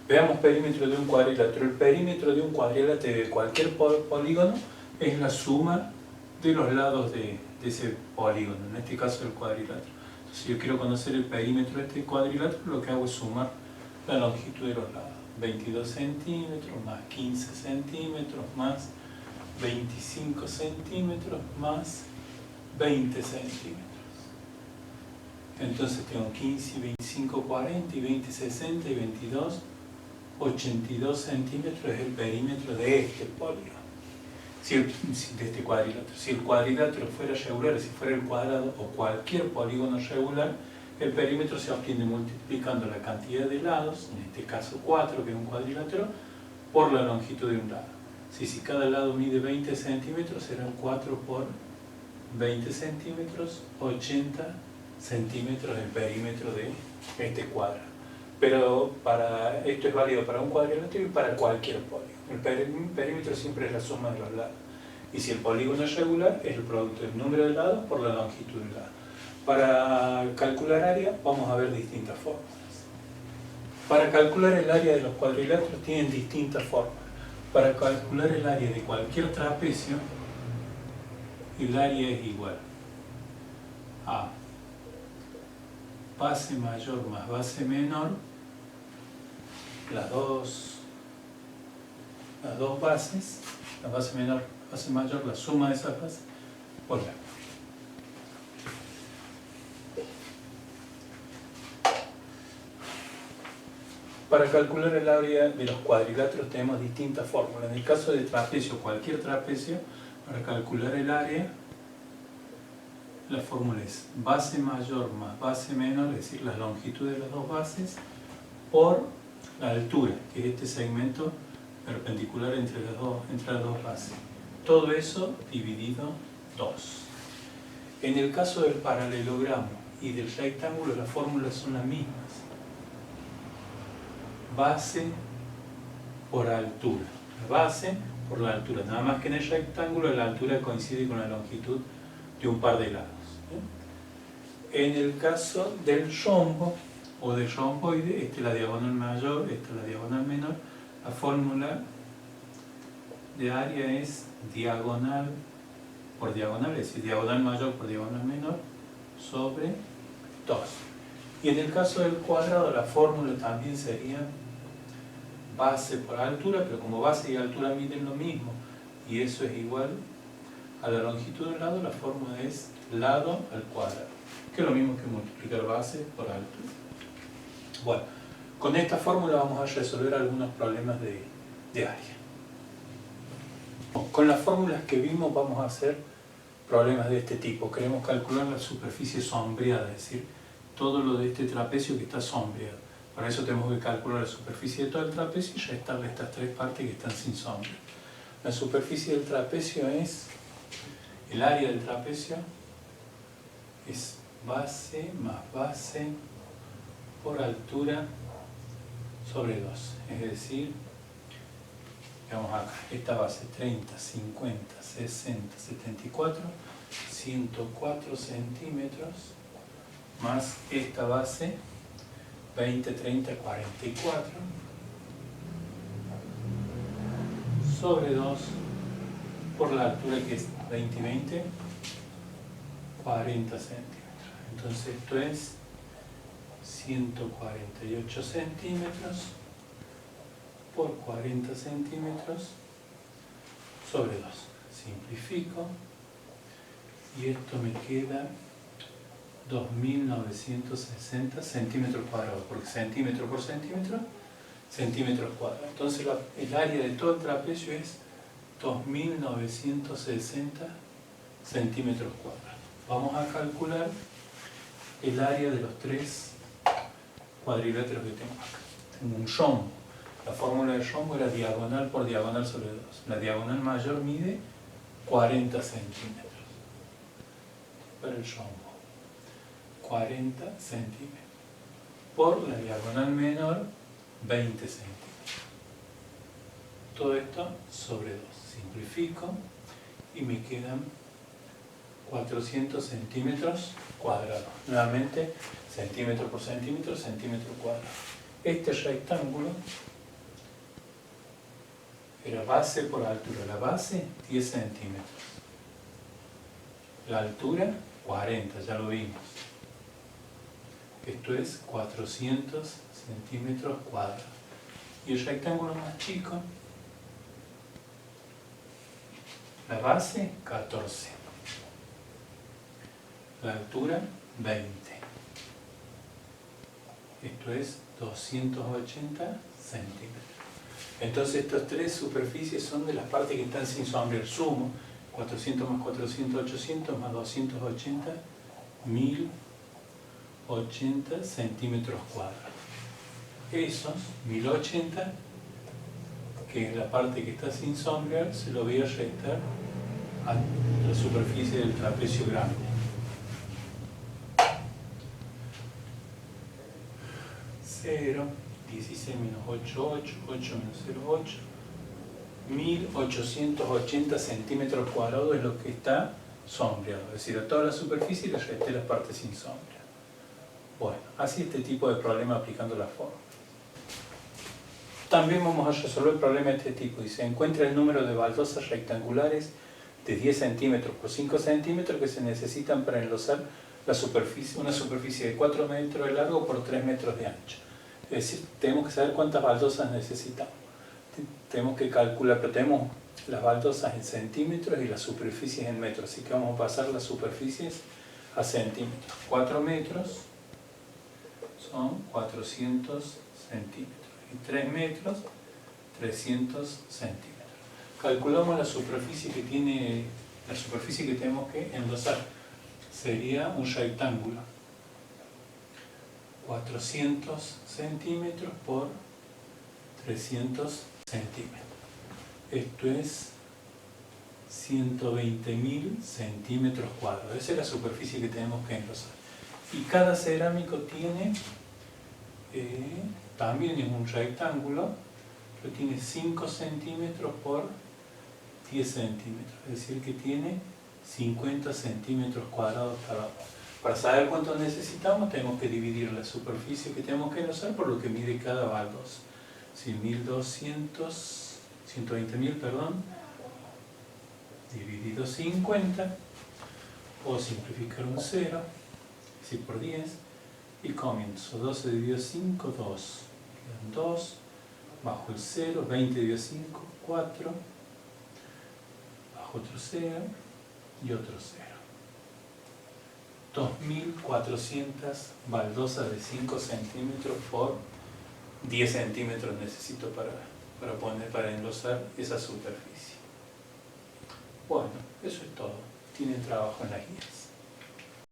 Veamos perímetro de un cuadrilátero. El perímetro de un cuadrilátero de cualquier polígono es la suma de los lados de ese polígono, en este caso el cuadrilátero. Entonces, si yo quiero conocer el perímetro de este cuadrilátero, lo que hago es sumar la longitud de los lados. 22 centímetros más 15 centímetros más 25 centímetros más 20 centímetros. Entonces tengo 15, 25, 40 y 20, 60 y 22, 82 centímetros es el perímetro de este polígono. De este cuadrilátero. Si el cuadrilátero fuera regular, si fuera el cuadrado o cualquier polígono regular, el perímetro se obtiene multiplicando la cantidad de lados, en este caso 4, que es un cuadrilátero, por la longitud de un lado. Si cada lado mide 20 centímetros, serán 4 por 20 centímetros, 80 centímetros el perímetro de este cuadrado. Pero esto es válido para un cuadrilátero y para cualquier polígono. El perímetro siempre es la suma de los lados. Y si el polígono es regular, es el producto del número de lados por la longitud del lado. Para calcular área, vamos a ver distintas fórmulas. Para calcular el área de los cuadriláteros tienen distintas fórmulas. Para calcular el área de cualquier trapecio, el área es igual a base mayor más base menor, las dos bases, la base menor, base mayor, la suma de esas bases, por la. Para calcular el área de los cuadriláteros tenemos distintas fórmulas. En el caso de trapecio, cualquier trapecio, para calcular el área, la fórmula es base mayor más base menor, es decir, la longitud de las dos bases, por la altura, que es este segmento perpendicular entre las dos bases. Todo eso dividido 2. En el caso del paralelogramo y del rectángulo, las fórmulas son las mismas. Base por altura. La base por la altura. Nada más que en el rectángulo la altura coincide con la longitud de un par de lados. En el caso del rombo o del romboide, esta es la diagonal mayor, esta es la diagonal menor. La fórmula de área es diagonal por diagonal, es decir, diagonal mayor por diagonal menor sobre 2. Y en el caso del cuadrado, la fórmula también sería base por altura, pero como base y altura miden lo mismo, y eso es igual a la longitud del lado, la fórmula es lado al cuadrado, que es lo mismo que multiplicar base por altura. Bueno, con esta fórmula vamos a resolver algunos problemas de área. Con las fórmulas que vimos vamos a hacer problemas de este tipo. Queremos calcular la superficie sombreada, es decir, todo lo de este trapecio que está sombreado. Para eso tenemos que calcular la superficie de todo el trapecio y restarle estas tres partes que están sin sombra. La superficie del trapecio es, el área del trapecio es base más base por altura sobre 2. Es decir, veamos acá, esta base 30, 50, 60, 74, 104 centímetros, más esta base 20, 30, 44 sobre 2 por la altura que es 20 y 20, 40 centímetros. Entonces esto es 148 centímetros por 40 centímetros sobre 2. Simplifico y esto me queda 2.960 centímetros cuadrados, porque centímetro por centímetro, centímetros cuadrados. Entonces el área de todo el trapecio es 2.960 centímetros cuadrados. Vamos a calcular el área de los tres cuadriláteros que tengo acá. Tengo un rombo. La fórmula del rombo era diagonal por diagonal sobre 2. La diagonal mayor mide 40 centímetros. Para el rombo. 40 centímetros. Por la diagonal menor, 20 centímetros. Todo esto sobre 2. Simplifico y me quedan 400 centímetros cuadrados. Nuevamente, centímetro por centímetro, centímetro cuadrado. Este rectángulo Era base por altura. La base, 10 centímetros. La altura, 40, ya lo vimos. Esto es 400 centímetros cuadrados. Y el rectángulo más chico, la base, 14. La altura, 20. Esto es 280 centímetros. Entonces estas tres superficies son de las partes que están sin sombra. El sumo, 400 más 400, 800 más 280, 1080 centímetros cuadrados. Esos 1080, que es la parte que está sin sombra, se lo voy a restar a la superficie del trapecio grande. 0, 16 menos 8, 8, 8 menos 0, 8. 1880 centímetros cuadrados es lo que está sombreado. Es decir, a toda la superficie le resté las partes sin sombra. Bueno, así este tipo de problema aplicando la fórmula. También vamos a resolver el problema de este tipo. Dice, encuentra el número de baldosas rectangulares de 10 centímetros por 5 centímetros que se necesitan para enlosar la superficie, una superficie de 4 metros de largo por 3 metros de ancho. Es decir, tenemos que saber cuántas baldosas necesitamos. Tenemos que calcular, pero tenemos las baldosas en centímetros y las superficies en metros. Así que vamos a pasar las superficies a centímetros. 4 metros son 400 centímetros. Y 3 metros, 300 centímetros. Calculamos la superficie que tiene, la superficie que tenemos que enlosar. Sería un rectángulo. 400 centímetros por 300 centímetros. Esto es 120.000 centímetros cuadrados. Esa es la superficie que tenemos que enlosar. Y cada cerámico tiene, también es un rectángulo, pero tiene 5 centímetros por 10 centímetros. Es decir, que tiene 50 centímetros cuadrados cada uno. Para saber cuánto necesitamos, tenemos que dividir la superficie que tenemos que enlosar por lo que mide cada baldosa. Si 120.000, perdón, dividido 50, puedo simplificar un 0, es decir, por 10, y comienzo. 12 dividido 5, 2. Quedan 2, bajo el 0, 20 dividido 5, 4, bajo otro 0 y otro 0. 2.400 baldosas de 5 centímetros por 10 centímetros necesito para enlosar esa superficie. Bueno, eso es todo. Tienen trabajo en las guías.